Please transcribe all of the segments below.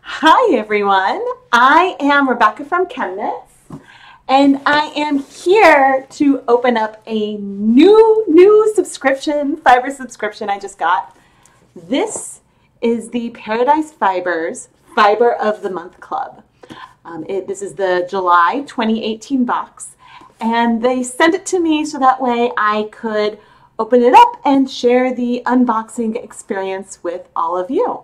Hi everyone, I am Rebecca from ChemKnits, and I am here to open up a new subscription, fiber subscription I just got. This is the Paridise Fibers Fiber of the Month Club. This is the July 2018 box, and they sent it to me so that way I could open it up and share the unboxing experience with all of you.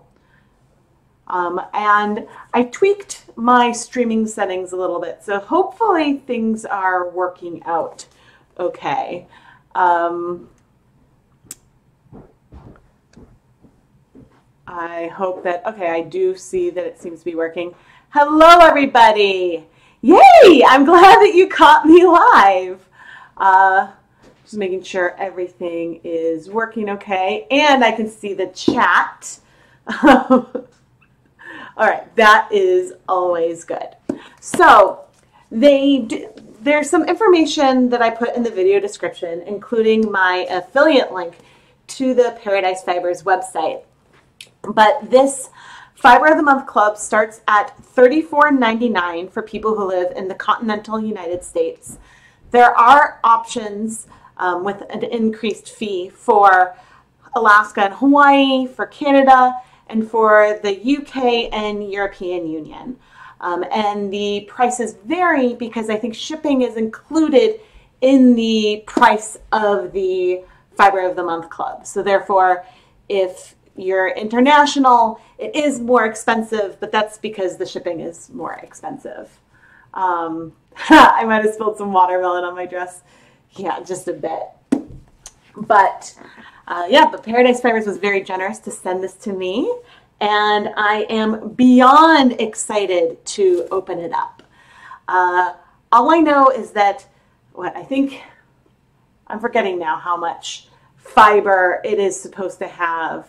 And I tweaked my streaming settings a little bit, so hopefully things are working out okay. I hope that, okay, I do see that it seems to be working. Hello everybody! Yay! I'm glad that you caught me live. Just making sure everything is working okay, and I can see the chat. All right, that is always good. So there's some information that I put in the video description, including my affiliate link to the Paridise Fibers website. But this Fiber of the Month Club starts at $34.99 for people who live in the continental United States. There are options with an increased fee for Alaska and Hawaii, for Canada, and for the UK and European Union. And the prices vary because I think shipping is included in the price of the Fiber of the Month Club. So therefore, if you're international, it is more expensive, but that's because the shipping is more expensive. I might have spilled some watermelon on my dress. Yeah, just a bit. But yeah, but Paridise Fibers was very generous to send this to me, and I am beyond excited to open it up. All I know is that, I think, I'm forgetting now how much fiber it is supposed to have.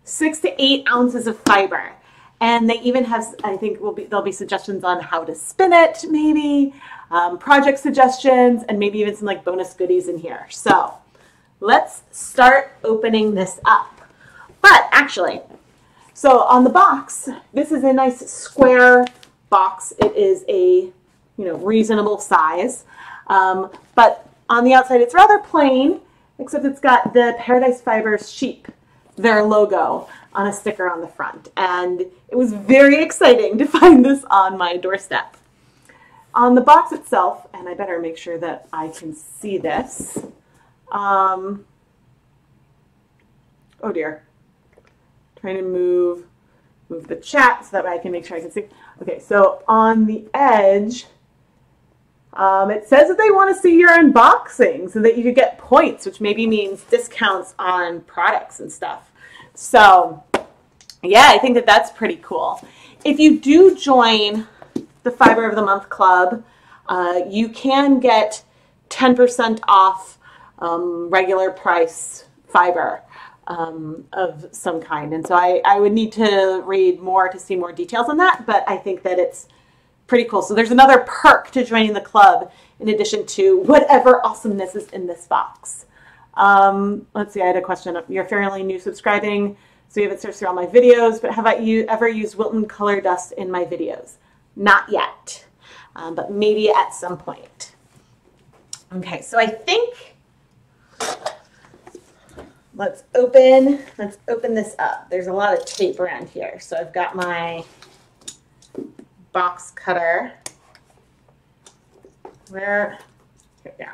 6 to 8 ounces of fiber. And they even have, I think there'll be suggestions on how to spin it, maybe, project suggestions, and maybe even some like bonus goodies in here. So let's start opening this up. But actually, so on the box, this is a nice square box. It is a reasonable size. But on the outside, it's rather plain, except it's got the Paridise Fibers sheep, their logo, on a sticker on the front. And it was very exciting to find this on my doorstep. On the box itself, and I better make sure that I can see this. Oh dear. Trying to move the chat so that way I can make sure I can see. Okay, so on the edge, it says that they want to see your unboxing so that you could get points, which maybe means discounts on products and stuff. So yeah, I think that that's pretty cool. If you do join the Fiber of the Month Club, you can get 10% off regular price fiber of some kind. And so I would need to read more to see more details on that, but I think that it's pretty cool. So there's another perk to joining the club in addition to whatever awesomeness is in this box. Let's see, I had a question. You're fairly new subscribing, so you haven't searched through all my videos, but have you ever used Wilton color dust in my videos? Not yet, but maybe at some point. Okay, so I think let's open this up. There's a lot of tape around here. So I've got my box cutter. Yeah. I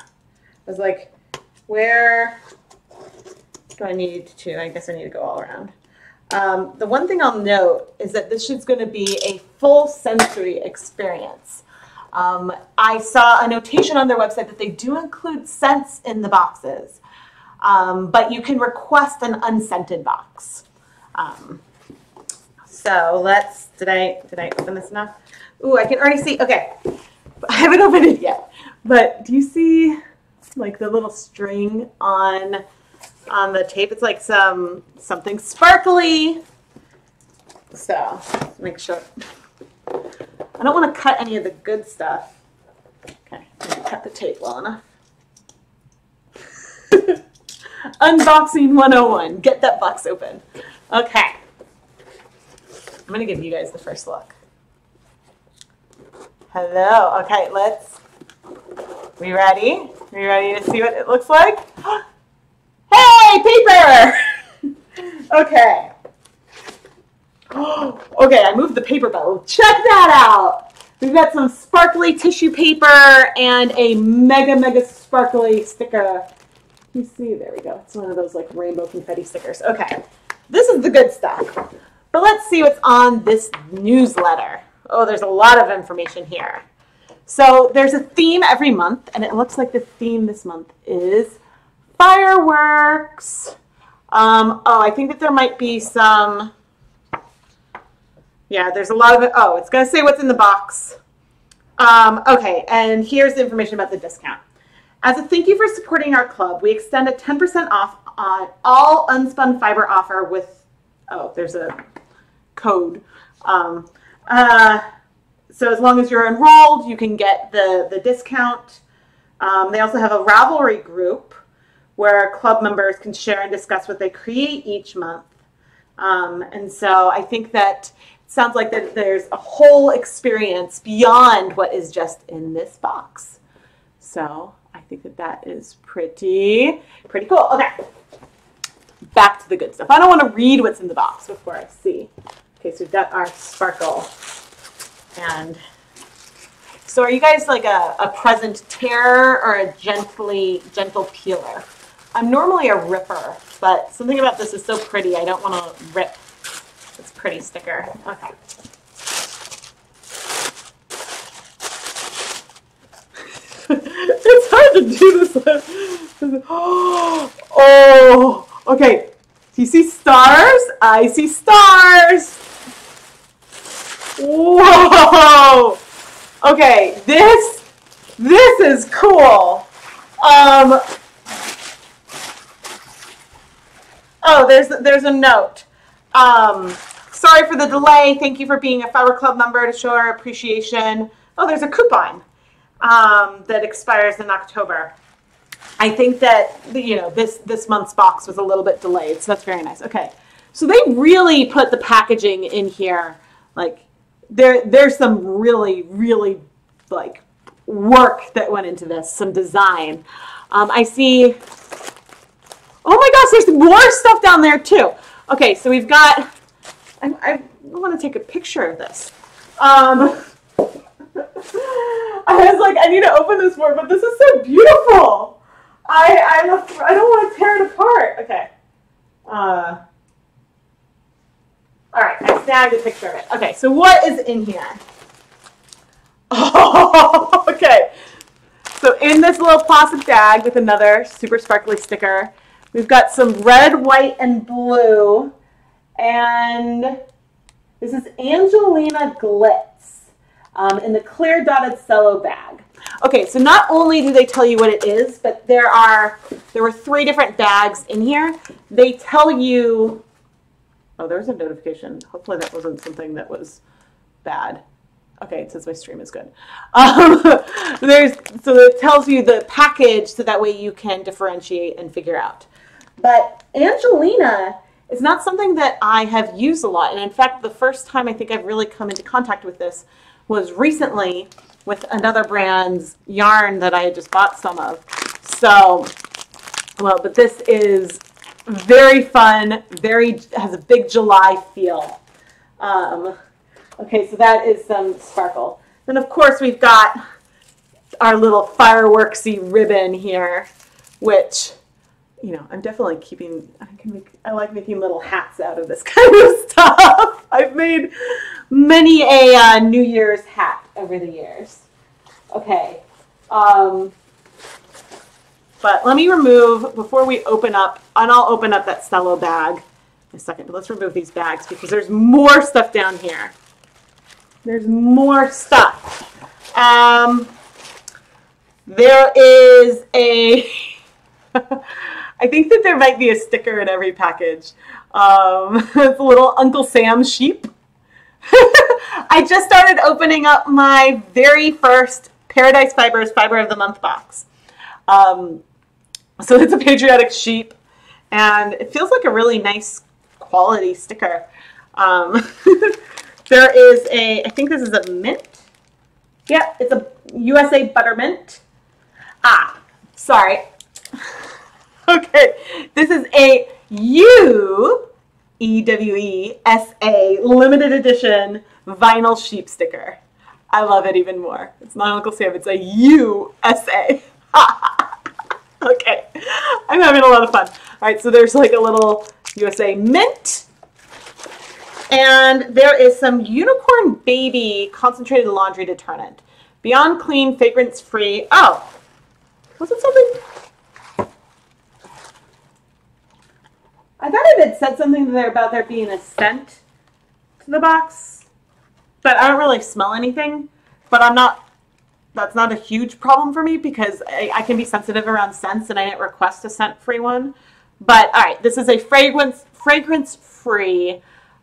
was like, where do I need to? I guess I need to go all around. The one thing I'll note is that this is going to be a full sensory experience. I saw a notation on their website that they do include scents in the boxes, but you can request an unscented box. So let's, did I open this enough? Ooh, I can already see, okay, I haven't opened it yet, but do you see like the little string on the tape? It's like something sparkly. So make sure, I don't want to cut any of the good stuff. Okay, cut the tape well enough. Unboxing 101. Get that box open. Okay. I'm going to give you guys the first look. Hello. Okay, we ready? Are you ready to see what it looks like? Hey, paper! Okay. Okay, I moved the paper bow. Check that out. We've got some sparkly tissue paper and a mega sparkly sticker. You see, there we go. It's one of those like rainbow confetti stickers. Okay, this is the good stuff. But let's see what's on this newsletter. Oh, there's a lot of information here. So there's a theme every month, and it looks like the theme this month is fireworks. Oh, I think that there might be some, yeah, there's a lot of it. Oh, it's going to say what's in the box. Okay, and here's the information about the discount. As a thank you for supporting our club, we extend a 10% off on all unspun fiber offer with, oh, there's a code. So as long as you're enrolled, you can get the discount. They also have a Ravelry group where club members can share and discuss what they create each month. And so I think that it sounds like that there's a whole experience beyond what is just in this box. So I think that that is pretty cool. Okay, back to the good stuff. I don't want to read what's in the box before I see. Okay, so we've got our sparkle. And so are you guys like a present tearer or a gentle peeler? I'm normally a ripper, but something about this is so pretty, I don't want to rip this pretty sticker. Okay. It's hard to do this. Oh, okay. Do you see stars? I see stars. Whoa. Okay, this is cool. Oh, there's a note. Sorry for the delay. Thank you for being a Fiber Club member to show our appreciation. Oh, there's a coupon that expires in October. I think that this month's box was a little bit delayed, so that's very nice. Okay, so they really put the packaging in here. Like there's some really like work that went into this, some design. I see. Oh my gosh, there's more stuff down there too. Okay, so we've got, I want to take a picture of this. I was like, I need to open this more, but this is so beautiful. I don't want to tear it apart. Okay. All right, I snagged a picture of it. Okay, so what is in here? Oh, okay. So in this little plastic bag with another super sparkly sticker, we've got some red, white, and blue, and this is Angelina Glitz in the clear dotted cello bag. Okay, so not only do they tell you what it is, but there were 3 different bags in here. They tell you, oh, there's a notification. Hopefully that wasn't something that was bad. Okay, it says my stream is good. So it tells you the package so that way you can differentiate and figure out. But Angelina is not something that I have used a lot. And in fact, the first time I think I've really come into contact with this was recently with another brand's yarn that I had just bought some of. So, well, but this is very fun, has a big July feel. Okay, so that is some sparkle. Then of course we've got our little fireworksy ribbon here, which, I'm definitely keeping, I like making little hats out of this kind of stuff. I've made many a New Year's hat over the years. Okay, but let me remove, before we open up, and I'll open up that cello bag in a second, but let's remove these bags because there's more stuff down here. There's more stuff. There is a, I think that there might be a sticker in every package. It's a little Uncle Sam sheep. I just started opening up my very first Paridise Fibers Fiber of the Month box. So it's a patriotic sheep. and it feels like a really nice quality sticker. There is I think this is a mint. Yeah, it's a USA Buttermint. Ah, sorry. Okay, this is a UEWESA limited edition vinyl sheep sticker. I love it even more. It's not Uncle Sam, it's a USA. Okay, I'm having a lot of fun. All right, so there's like a little USA mint. And there is some Unicorn Baby concentrated laundry detergent. Beyond clean, fragrance free. Oh, was it something? I thought it had said something there about there being a scent to the box, but I don't really smell anything. But that's not a huge problem for me because I can be sensitive around scents, and I didn't request a scent-free one. But all right, this is a fragrance-free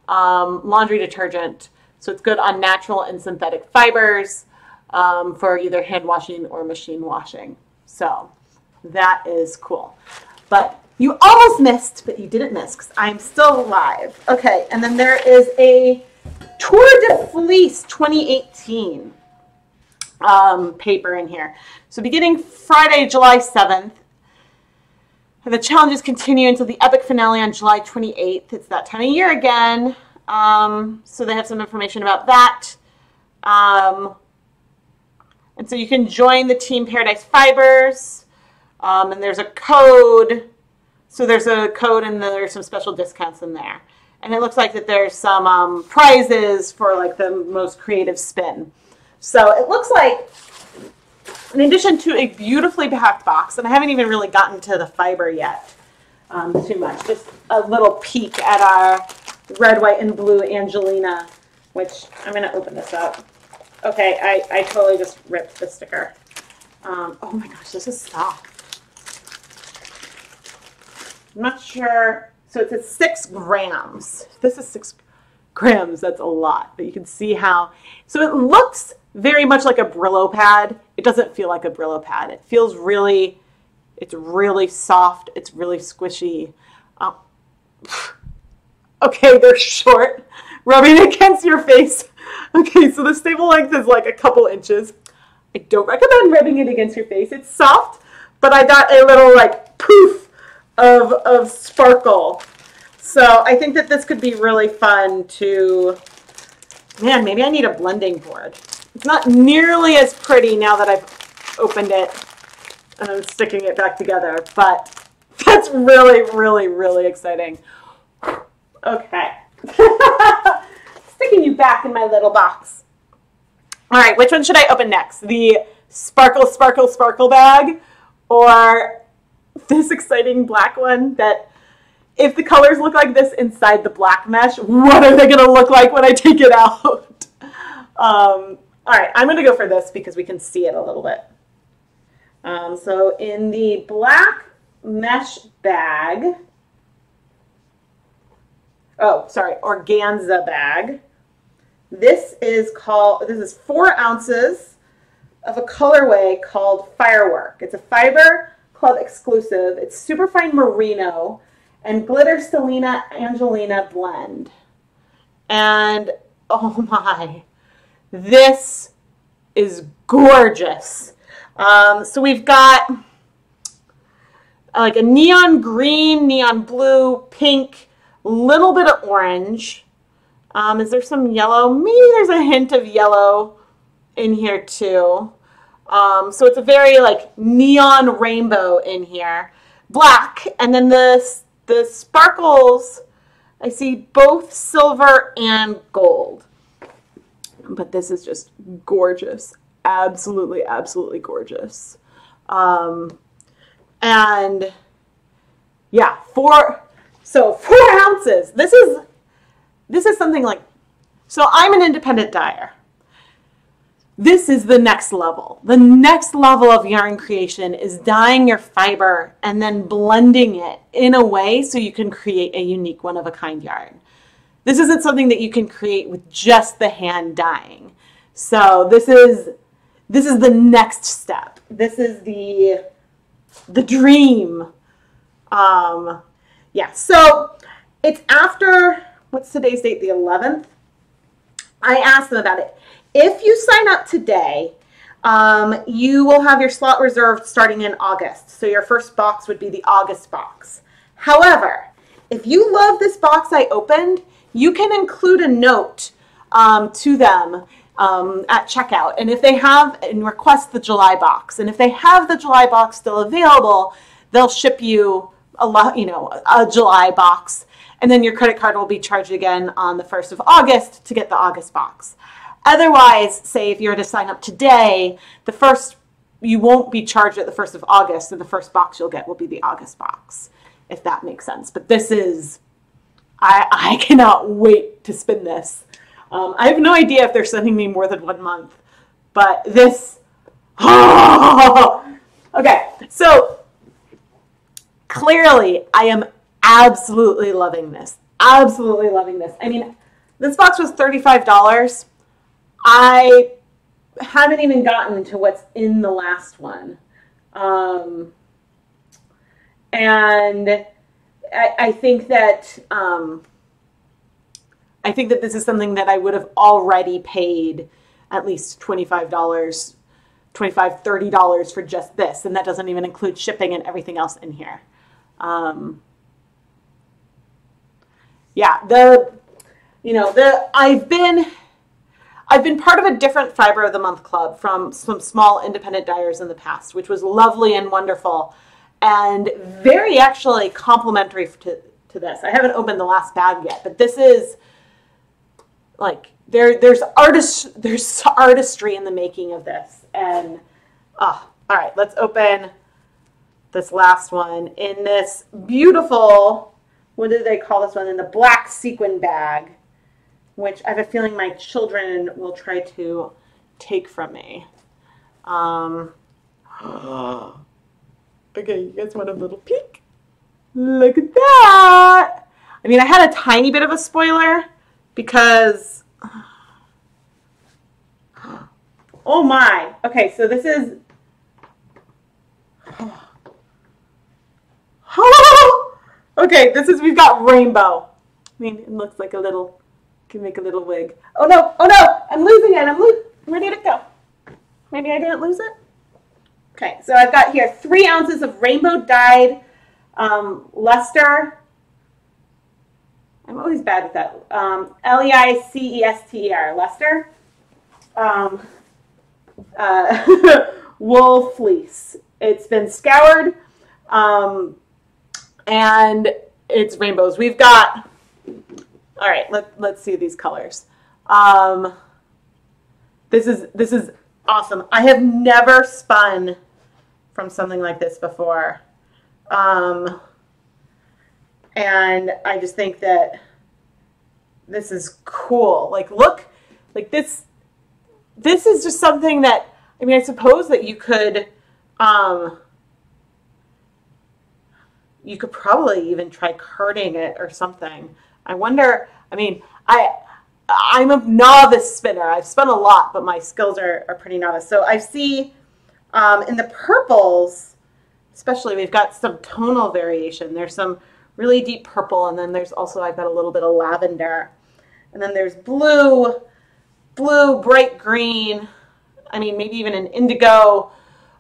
laundry detergent. So it's good on natural and synthetic fibers for either hand washing or machine washing. So that is cool. But you almost missed, but you didn't miss because I'm still alive. Okay, and then there is a Tour de Fleece 2018 paper in here. So beginning Friday, July 7th, the challenges continue until the epic finale on July 28th. It's that time of year again. So they have some information about that. And so you can join the Team Paridise Fibers. And there's a code. So there's a code and there's some special discounts in there. And it looks like that there's some prizes for like the most creative spin. So it looks like, in addition to a beautifully packed box, and I haven't even really gotten to the fiber yet too much, just a little peek at our red, white, and blue Angelina, which I'm going to open this up. Okay, I totally just ripped the sticker. Oh my gosh, this is soft. I'm not sure. So it's at 6 grams. This is 6 grams. That's a lot. But you can see how. So it looks very much like a Brillo pad. It doesn't feel like a Brillo pad. It feels really, it's really soft. It's really squishy. Okay, they're short. Rubbing against your face. Okay, so the stable length is like a couple inches. I don't recommend rubbing it against your face. It's soft, but I got a little like poof of sparkle. So I think that this could be really fun to, man, maybe I need a blending board. It's not nearly as pretty now that I've opened it and I'm sticking it back together, but that's really, really, really exciting. Okay. Sticking you back in my little box. All right, which one should I open next? The Sparkle, Sparkle, Sparkle bag or this exciting black one that if the colors look like this inside the black mesh, what are they going to look like when I take it out? All right, I'm going to go for this because we can see it a little bit. So in the black mesh bag, oh, sorry, organza bag, this is 4 ounces of a colorway called Firework. It's a Fiber Club exclusive. It's superfine merino and glitter Stellina Angelina blend. And oh my, this is gorgeous. So we've got like a neon green, neon blue, pink, little bit of orange. Is there some yellow? Maybe there's a hint of yellow in here too. So it's a very like neon rainbow in here. Black, and then the sparkles, I see both silver and gold. But this is just gorgeous. Absolutely, absolutely gorgeous. And yeah, 4 ounces. This is something like, so I'm an independent dyer. This is the next level. The next level of yarn creation is dyeing your fiber and then blending it in a way so you can create a unique one-of-a-kind yarn. This isn't something that you can create with just the hand dyeing. So this is the next step. This is the dream. Yeah, so it's after, what's today's date, the 11th? I asked them about it. If you sign up today, you will have your slot reserved starting in August. So your first box would be the August box. However, if you love this box I opened, you can include a note to them at checkout. And if they have, and request the July box. And if they have the July box still available, they'll ship you a July box. And then your credit card will be charged again on the 1st of August to get the August box. Otherwise, say if you were to sign up today, you won't be charged at the 1st of August, and the first box you'll get will be the August box, if that makes sense. But this is, I cannot wait to spin this. I have no idea if they're sending me more than 1 month, but this, okay, so clearly I am absolutely loving this. Absolutely loving this. I mean, this box was $35. I haven't even gotten to what's in the last one. And I think that this is something that I would have already paid at least $25, $25, $30 for just this. And that doesn't even include shipping and everything else in here. Yeah, I've been part of a different Fiber of the Month club from some small independent dyers in the past, which was lovely and wonderful and very actually complimentary to this. I haven't opened the last bag yet, but this is like, there's artistry in the making of this. And, all right, let's open this last one in this beautiful, what do they call this one? In the black sequin bag, which I have a feeling my children will try to take from me. Okay, you guys want a little peek? Look at that! I mean, I had a tiny bit of a spoiler because, oh my. Okay, so this is, okay, we've got rainbow. I mean, it looks like a little, can make a little wig. Oh no, I'm losing it, where did it go? Maybe I didn't lose it? Okay, so I've got here 3 ounces of rainbow dyed Leicester. I'm always bad with that. L-E-I-C-E-S-T-E-R, Leicester. Wool fleece. It's been scoured, and it's rainbows. We've got, all right, let's see these colors. This is awesome. I have never spun from something like this before. And I just think that this is cool. Like, look, like this is just something that, I mean, I suppose that you could probably even try carding it or something. I wonder, I mean, I'm a novice spinner. I've spun a lot, but my skills are pretty novice. So I see in the purples, especially, we've got some tonal variation. There's some really deep purple, and then there's also, I've got a little bit of lavender. And then there's blue, bright green, I mean, maybe even an indigo,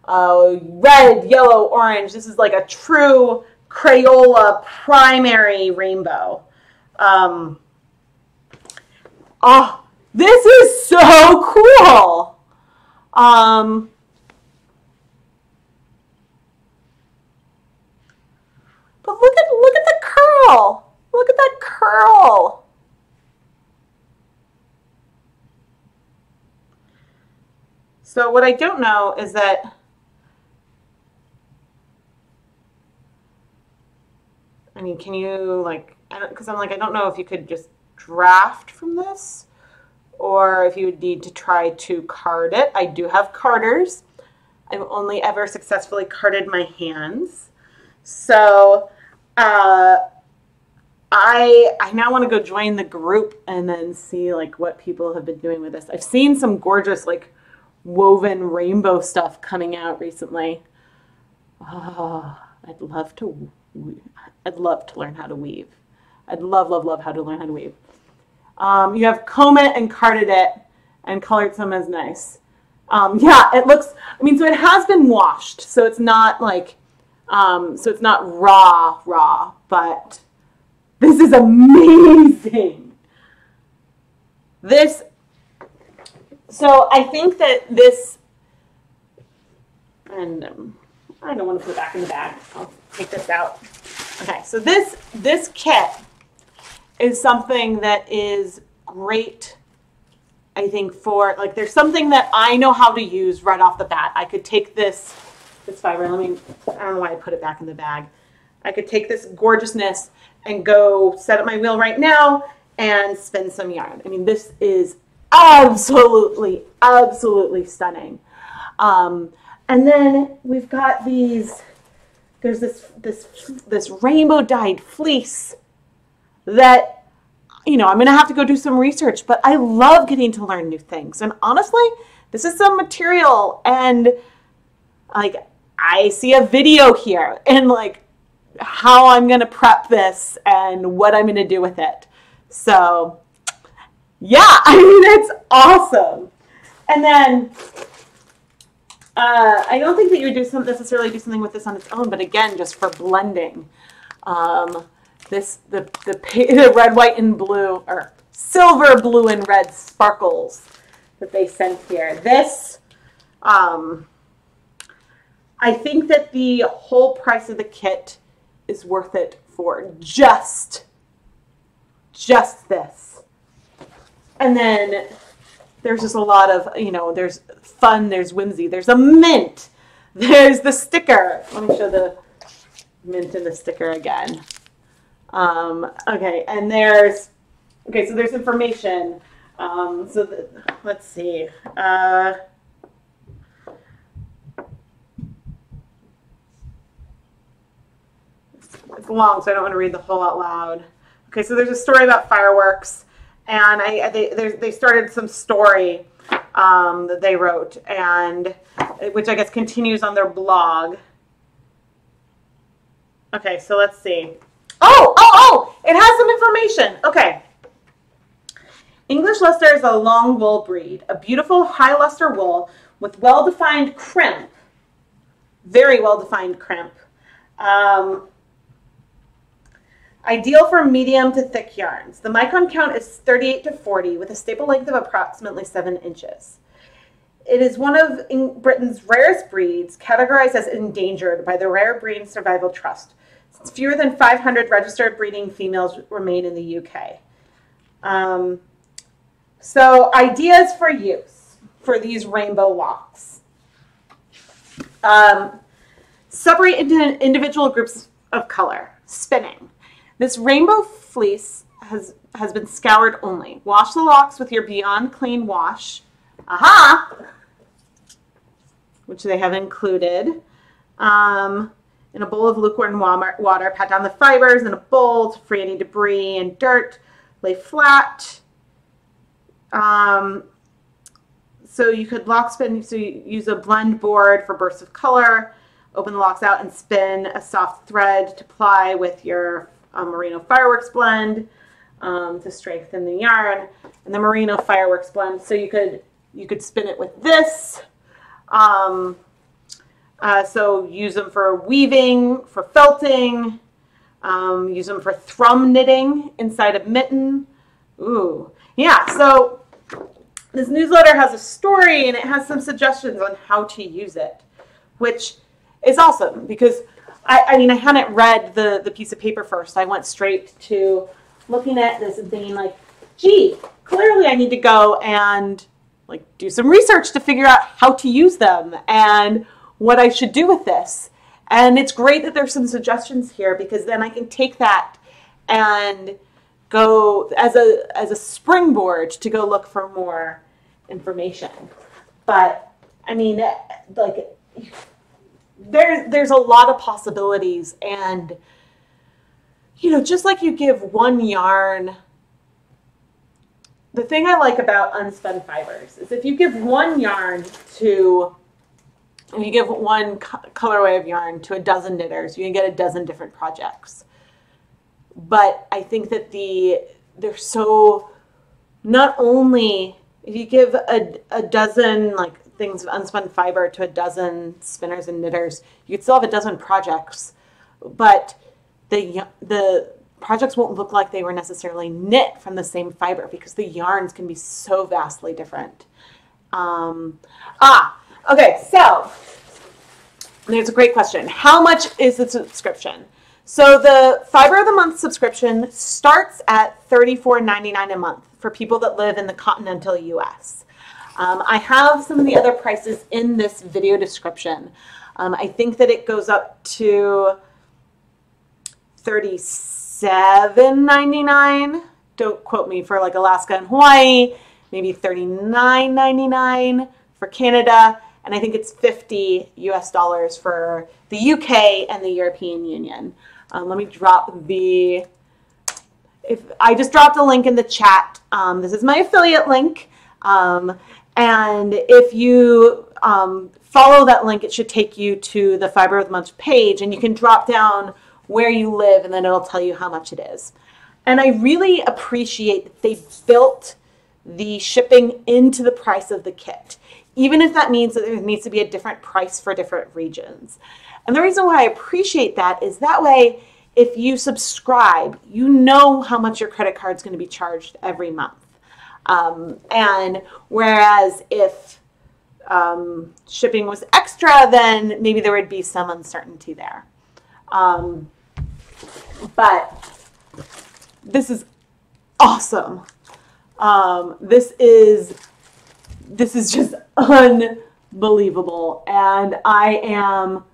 red, yellow, orange. This is like a true Crayola primary rainbow. Oh, this is so cool. But look at the curl. Look at that curl. So what I don't know is that, I mean, can you, like, because I'm like, I don't know if you could just draft from this or if you would need to try to card it. I do have carders. I've only ever successfully carded my hands. So I now want to go join the group and then see like what people have been doing with this. I've seen some gorgeous like woven rainbow stuff coming out recently. Oh, I'd love to I'd love to learn how to weave. I'd love, love, love how to learn how to weave. You have comb it and carded it and colored some as nice. Yeah, it looks, I mean, so it has been washed, so it's not like, so it's not raw, but this is amazing. So I think that this, and I don't want to put it back in the bag. I'll take this out. Okay, so this kit is something that is great, I think, for, like, there's something that I know how to use right off the bat. I could take this fiber, I don't know why I put it back in the bag. I could take this gorgeousness and go set up my wheel right now and spin some yarn. I mean, this is absolutely, absolutely stunning. And then we've got these, there's this rainbow dyed fleece that, you know, I'm going to have to go do some research, but I love getting to learn new things. And honestly, this is some material, and like, I see a video here and like how I'm going to prep this and what I'm going to do with it. So yeah, I mean, it's awesome. And then I don't think that you would necessarily do something with this on its own, but again, just for blending, the red, white, and blue, or silver, blue, and red sparkles that they sent here. This, I think that the whole price of the kit is worth it for just this. And then there's just a lot of, you know, there's fun, there's whimsy, there's a mint, there's the sticker. Let me show the mint and the sticker again. Okay, and so there's information. Let's see. It's long, so I don't want to read the whole out loud. Okay, so there's a story about fireworks, and they started some story that they wrote, and which I guess continues on their blog. Okay, so let's see. Oh! It has some information. Okay. English Leicester is a long wool breed, a beautiful high luster wool with well-defined crimp, very well-defined crimp. Ideal for medium to thick yarns. The micron count is 38 to 40 with a staple length of approximately 7 inches. It is one of Britain's rarest breeds, categorized as endangered by the Rare Breed Survival Trust. Since fewer than 500 registered breeding females remain in the UK. So ideas for use for these rainbow locks. Separate into individual groups of color. Spinning. This rainbow fleece has been scoured only. Wash the locks with your Beyond Clean wash. Aha! Which they have included. In a bowl of lukewarm water, pat down the fibers in a bowl to free any debris and dirt. Lay flat. So you could lock spin, so you use a blend board for bursts of color. Open the locks out and spin a soft thread to ply with your Merino Fireworks blend to strengthen the yarn. And the Merino Fireworks blend, so you could spin it with this. So use them for weaving, for felting, use them for thrum knitting inside a mitten. Ooh, yeah, so this newsletter has a story and it has some suggestions on how to use it, which is awesome because I mean, I hadn't read the piece of paper first. I went straight to looking at this and thinking like, gee, clearly I need to go and like do some research to figure out how to use them and what I should do with this. And it's great that there's some suggestions here because then I can take that and go as a springboard to go look for more information. But I mean, like, there's a lot of possibilities, and you know, just like you give one yarn, the thing I like about unspun fibers is if you give one yarn to if you give one colorway of yarn to a dozen knitters, you can get a dozen different projects. But I think that they're so, not only if you give a dozen like things of unspun fiber to a dozen spinners and knitters, you could still have a dozen projects, but the projects won't look like they were necessarily knit from the same fiber because the yarns can be so vastly different. Okay, so there's a great question. How much is the subscription? So the Fiber of the Month subscription starts at $34.99 a month for people that live in the continental US. I have some of the other prices in this video description. I think that it goes up to $37.99. Don't quote me for like Alaska and Hawaii. Maybe $39.99 for Canada. And I think it's $50 US for the UK and the European Union. Let me drop I just dropped a link in the chat. This is my affiliate link. And if you follow that link, it should take you to the Fiber of the Month page, and you can drop down where you live, and then it'll tell you how much it is. And I really appreciate that they built the shipping into the price of the kit, even if that means that there needs to be a different price for different regions. And the reason why I appreciate that is that way, if you subscribe, you know how much your credit card is going to be charged every month. And whereas if shipping was extra, then maybe there would be some uncertainty there. But this is awesome. This is just unbelievable, and I am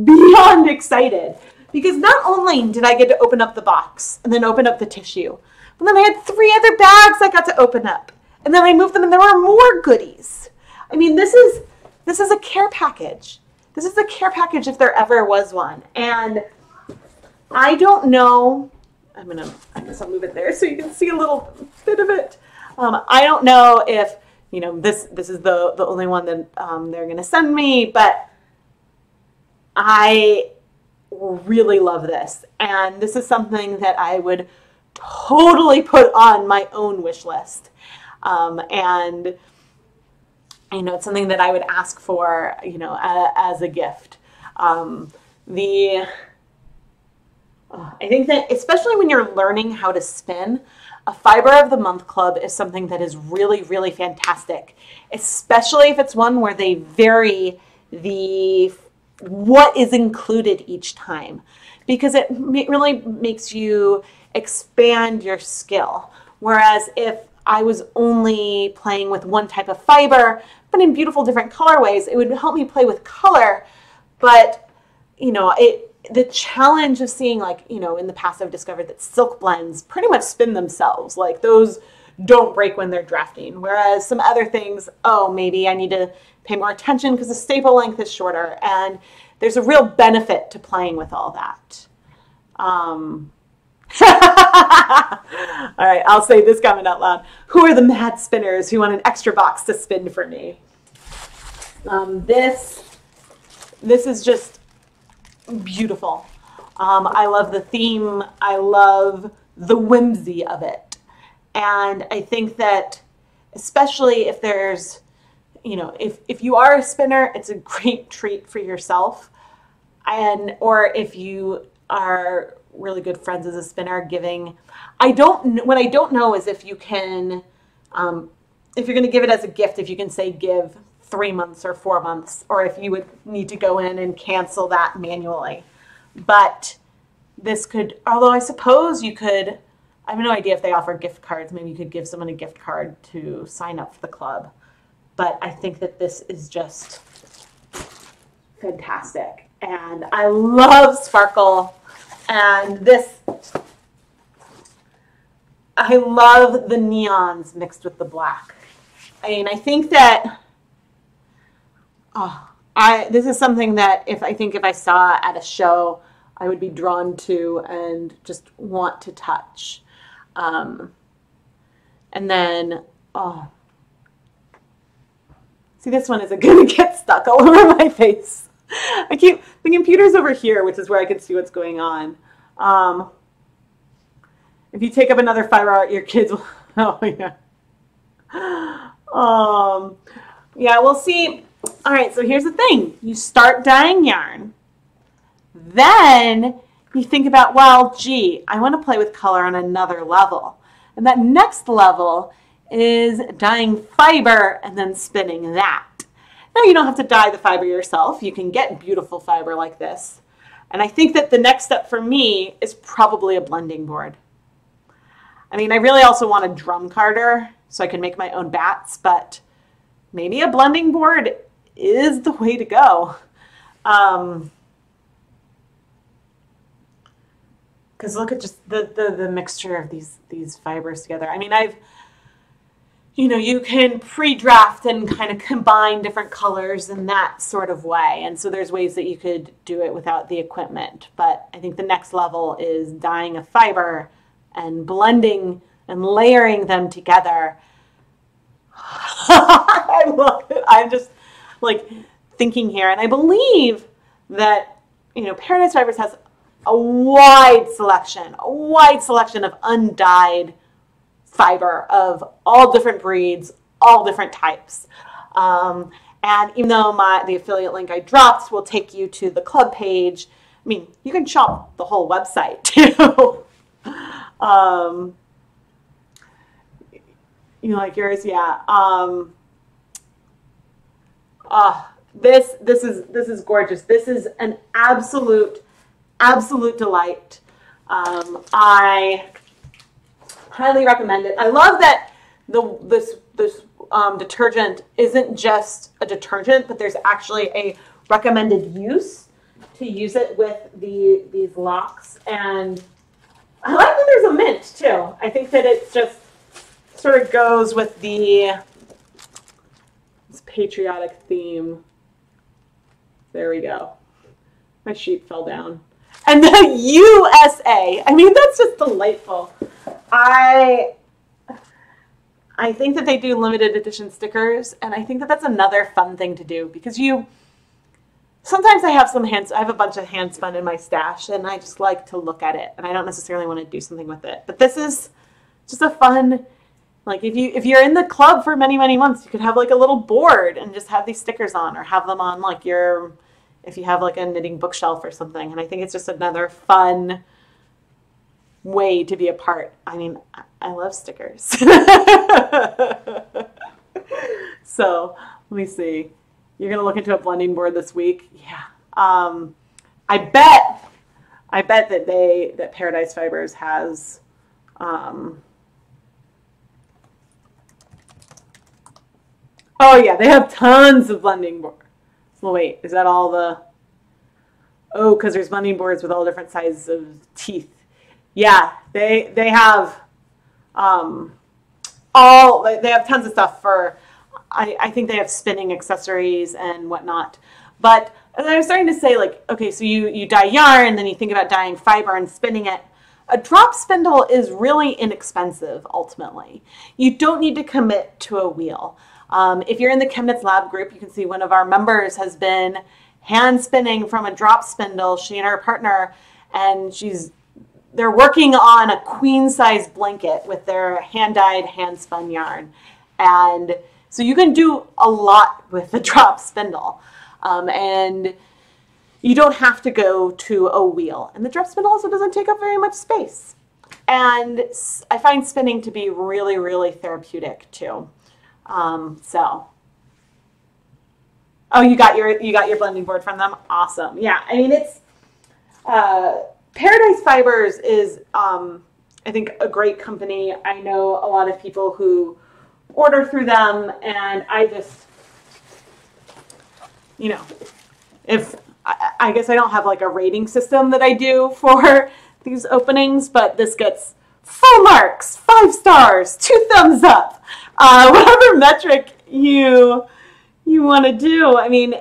beyond excited because not only did I get to open up the box and then open up the tissue, but then I had 3 other bags I got to open up, and then I moved them and there were more goodies. I mean, this is a care package. This is a care package if there ever was one. And I don't know, I guess I'll move it there so you can see a little bit of it. I don't know if, you know, this is the only one that they're going to send me, but I really love this. And this is something that I would totally put on my own wish list. And, you know, it's something that I would ask for, you know, as a gift. I think that especially when you're learning how to spin, a Fiber of the Month club is something that is really, really fantastic, especially if it's one where they vary what is included each time, because it really makes you expand your skill. Whereas if I was only playing with one type of fiber, but in beautiful different colorways, it would help me play with color. But, you know, the challenge of seeing, like, you know, in the past I've discovered that silk blends pretty much spin themselves. Like, those don't break when they're drafting. Whereas some other things, oh, maybe I need to pay more attention because the staple length is shorter. And there's a real benefit to playing with all that. All right, I'll say this comment out loud. Who are the mad spinners who want an extra box to spin for me? This is just beautiful. I love the theme. I love the whimsy of it. And I think that especially if there's, you know, if you are a spinner, it's a great treat for yourself. Or if you are really good friends as a spinner, what I don't know is if you can, if you're going to give it as a gift, if you can say give 3 months or 4 months, or if you would need to go in and cancel that manually. But this could, although I suppose you could, I have no idea if they offer gift cards. Maybe you could give someone a gift card to sign up for the club. But I think that this is just fantastic. And I love sparkle. And I love the neons mixed with the black. I mean, I think that, this is something that if I saw at a show, I would be drawn to and just want to touch. And then, See, this one isn't going to get stuck all over my face. The computer's over here, which is where I can see what's going on. If you take up another fiber, your kids will, oh yeah. Yeah, we'll see. All right, so here's the thing. You start dyeing yarn. Then you think about, well, gee, I want to play with color on another level. And that next level is dyeing fiber and then spinning that. Now you don't have to dye the fiber yourself. You can get beautiful fiber like this. And I think that the next step for me is probably a blending board. I mean, I really also want a drum carder so I can make my own bats, but maybe a blending board is the way to go. Because look at just the mixture of these fibers together. I mean, you can pre-draft and kind of combine different colors in that sort of way. And so there's ways that you could do it without the equipment. But I think the next level is dyeing a fiber and blending and layering them together. I love it. I'm just like thinking here. And I believe that, Paridise Fibers has a wide selection of undyed fiber of all different breeds, all different types. And even though the affiliate link I dropped will take you to the club page, I mean, you can shop the whole website too. You like yours? Yeah. This is gorgeous. This is an absolute delight. I highly recommend it. I love that this detergent isn't just a detergent, but there's actually a recommended use to use it with these locks. And I like that there's a mint too. I think that it just sort of goes with this patriotic theme. There we go. My sheet fell down. And the USA. I mean, that's just delightful. I think that they do limited edition stickers, and I think that that's another fun thing to do because sometimes I have a bunch of hand spun in my stash, and I just like to look at it, and I don't necessarily want to do something with it. But this is just a fun, like if you're in the club for many, many months, you could have like a little board and just have these stickers on, or have them on like if you have like a knitting bookshelf or something. And I think it's just another fun way to be a part. I mean, I love stickers. So let me see. You're going to look into a blending board this week? Yeah. I bet that Paridise Fibers has, oh yeah, they have tons of blending boards. Well, wait, is that all the, oh, because there's blending boards with all different sizes of teeth. Yeah, they have they have tons of stuff for, I think they have spinning accessories and whatnot. But as I was starting to say, like, okay, so you dye yarn, then you think about dyeing fiber and spinning it. A drop spindle is really inexpensive, ultimately. You don't need to commit to a wheel. If you're in the ChemKnits lab group, you can see one of our members has been hand spinning from a drop spindle, she and her partner, and they're working on a queen size blanket with their hand-dyed, hand-spun yarn. And so you can do a lot with the drop spindle. And you don't have to go to a wheel. And the drop spindle also doesn't take up very much space. And I find spinning to be really, really therapeutic too. Oh, you got your blending board from them? Awesome. Yeah, I mean, it's Paridise Fibers is I think a great company. I know a lot of people who order through them, and I just, I guess I don't have like a rating system that I do for these openings, but this gets full marks, 5 stars, 2 thumbs up, whatever metric you want to do. I mean,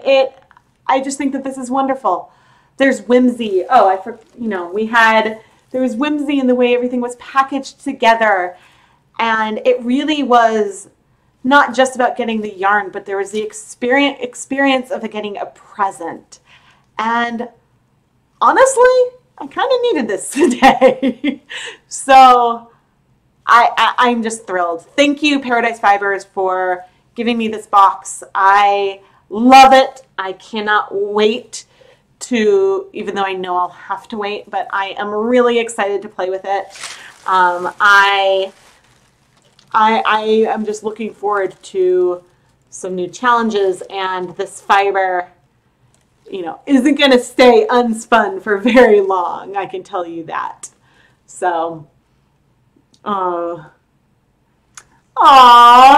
I just think that this is wonderful. There's whimsy. Oh, there was whimsy in the way everything was packaged together. And it really was not just about getting the yarn, but there was the experience of getting a present. And honestly, I kind of needed this today. So I'm just thrilled. Thank you, Paridise Fibers, for giving me this box. I love it. I cannot wait to, even though I know I'll have to wait, but I am really excited to play with it. I am just looking forward to some new challenges, and this fiber, you know, isn't going to stay unspun for very long. I can tell you that. So, aw,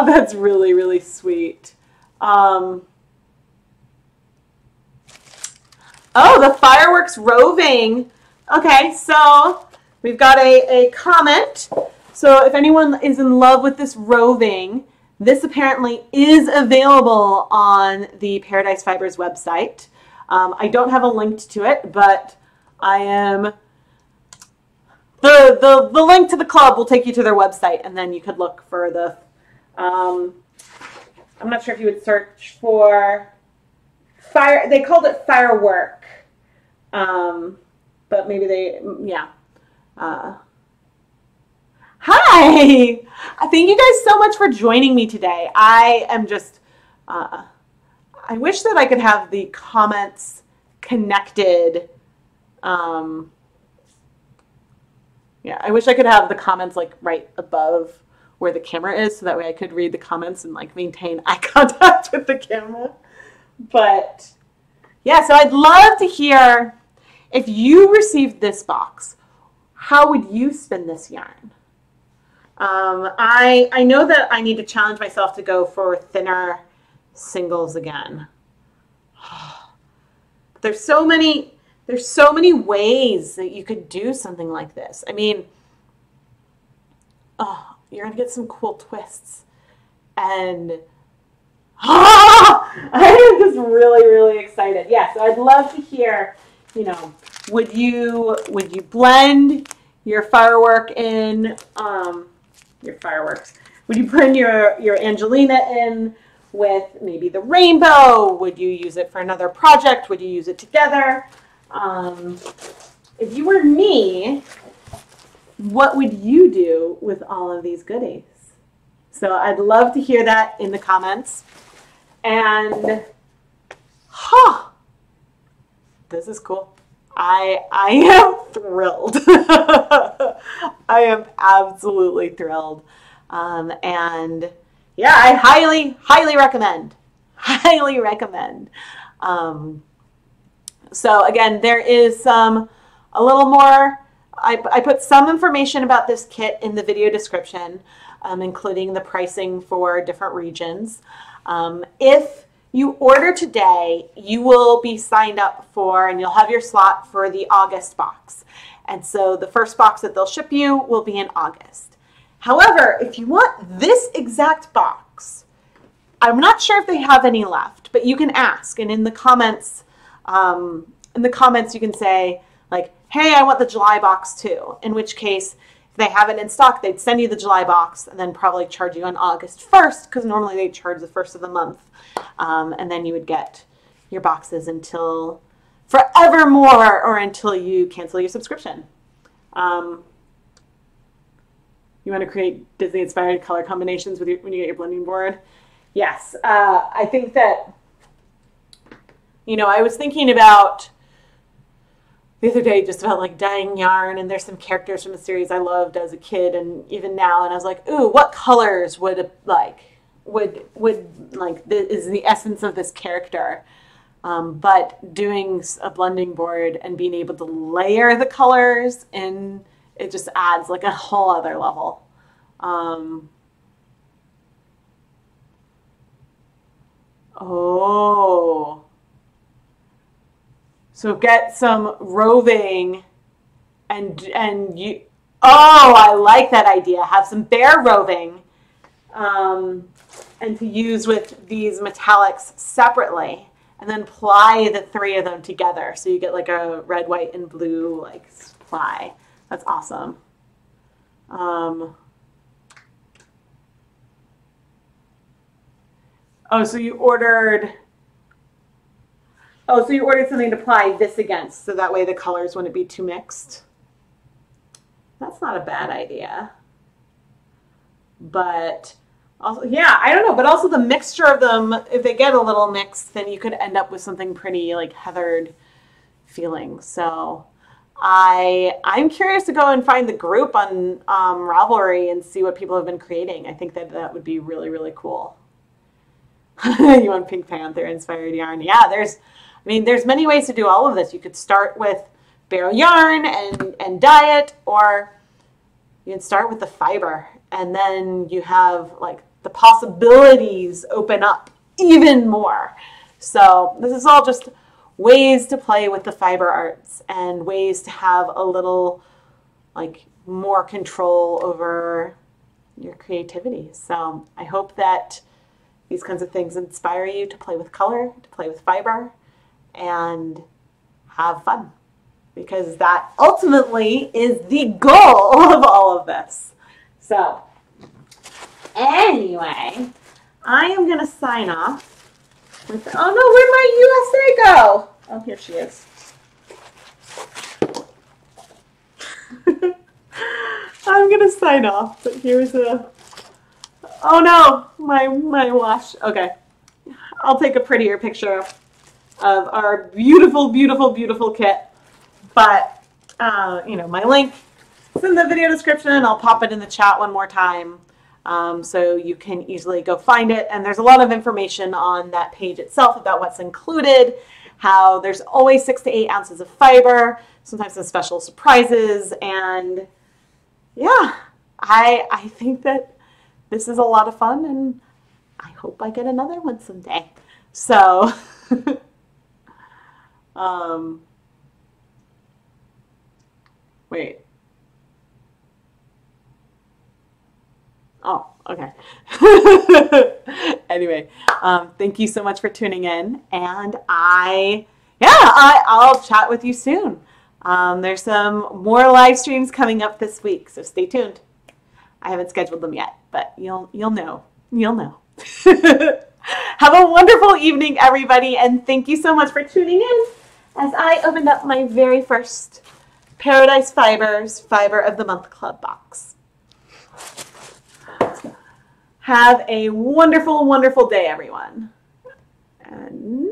that's really, really sweet. Oh, the fireworks roving. Okay, so we've got a comment. So if anyone is in love with this roving, this apparently is available on the Paridise Fibers website. I don't have a link to it, but I am, the link to the club will take you to their website, and then you could look for the, I'm not sure if you would search for fire, they called it firework. But maybe they, yeah. Hi! Thank you guys so much for joining me today. I am just, I wish that I could have the comments connected. Yeah, I wish I could have the comments like right above where the camera is, so that way I could read the comments and like maintain eye contact with the camera. But yeah, so I'd love to hear, if you received this box, how would you spin this yarn? I know that I need to challenge myself to go for thinner singles again. There's so many ways that you could do something like this. I mean, oh, you're gonna get some cool twists, and I am just really, really excited. Yeah, so I'd love to hear, you know, would you blend your firework in, your fireworks? Would you blend your Angelina in with maybe the rainbow? Would you use it for another project? Would you use it together? If you were me, what would you do with all of these goodies? So I'd love to hear that in the comments. And, this is cool. I am thrilled. I am absolutely thrilled. And yeah, I highly recommend. Highly recommend. So again, there is a little more. I put some information about this kit in the video description, including the pricing for different regions. If you order today, you will be signed up for, and you'll have your slot for the August box. And so the first box that they'll ship you will be in August. However, if you want this exact box, I'm not sure if they have any left, but you can ask. And in the comments you can say like, hey, I want the July box too. In which case, if they have it in stock, they'd send you the July box and then probably charge you on August 1st, because normally they charge the 1st of the month. And then you would get your boxes until forevermore, or until you cancel your subscription. You want to create Disney-inspired color combinations when you get your blending board? Yes. I think that, you know, I was thinking about the other day just about like dyeing yarn, and there's some characters from a series I loved as a kid and even now, and I was like, ooh, what colors would is the essence of this character? But doing a blending board and being able to layer the colors, and it just adds like a whole other level. Oh. So get some roving and you, oh, I like that idea. Have some bare roving and to use with these metallics separately, and then ply the three of them together. So you get like a red, white, and blue like ply. That's awesome. Oh, so you ordered... Oh, so you ordered something to apply this against, so that way the colors wouldn't be too mixed. That's not a bad idea. But also, yeah, I don't know, but also the mixture of them, if they get a little mixed, then you could end up with something pretty like heathered feeling. So I'm curious to go and find the group on Ravelry and see what people have been creating. I think that that would be really, really cool. You want Pink Panther inspired yarn? Yeah, there's many ways to do all of this. You could start with bare yarn and dye it, or you can start with the fiber, and then you have like the possibilities open up even more. So this is all just ways to play with the fiber arts and ways to have a little like more control over your creativity. So I hope that these kinds of things inspire you to play with color, to play with fiber, and have fun, because that ultimately is the goal of all of this. So anyway, I am going to sign off with, oh no, where'd my USA go? Oh, here she is. I'm going to sign off, but here's a, oh no, my wash. Okay, I'll take a prettier picture of our beautiful, beautiful, beautiful kit. But, you know, my link is in the video description. I'll pop it in the chat one more time so you can easily go find it. And there's a lot of information on that page itself about what's included, how there's always 6 to 8 ounces of fiber, sometimes some special surprises. And yeah, I think that this is a lot of fun, and I hope I get another one someday. So, wait. Oh, okay. Anyway, thank you so much for tuning in, and I'll chat with you soon. There's some more live streams coming up this week, so stay tuned. I haven't scheduled them yet, but you'll know. You'll know. Have a wonderful evening, everybody, and thank you so much for tuning in as I opened up my very first Paridise Fibers Fiber of the Month Club box. Have a wonderful, wonderful day, everyone. And